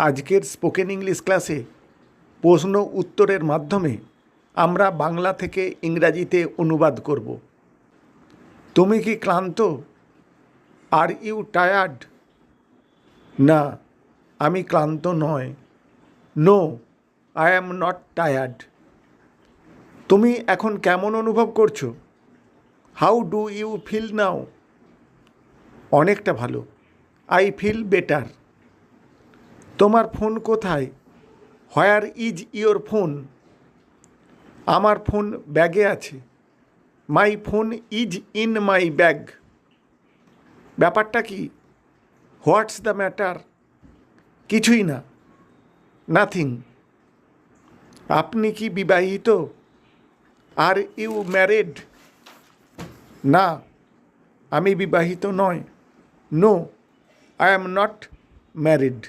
আজকের spoken English ক্লাসে প্রশ্ন উত্তরের মাধ্যমে আমরা বাংলা থেকে ইংরাজিতে অনুবাদ করব। তুমি কি ক্লান্ত? Are you tired? না, আমি ক্লান্ত নয়। No, I am not tired. তুমি এখন কেমন অনুভব করছো? How do you feel now? অনেকটা ভালো। I feel better. তোমার ফোন কোথায়? Where is your phone? আমার ফোন ব্যাগে আছে। My phone is in my bag. ব্যাপারটা কি? What's the matter? কিছুই না, নাথিং। আপনি কি বিবাহিত? Are you married? না, আমি বিবাহিত নয়। No, I am not married.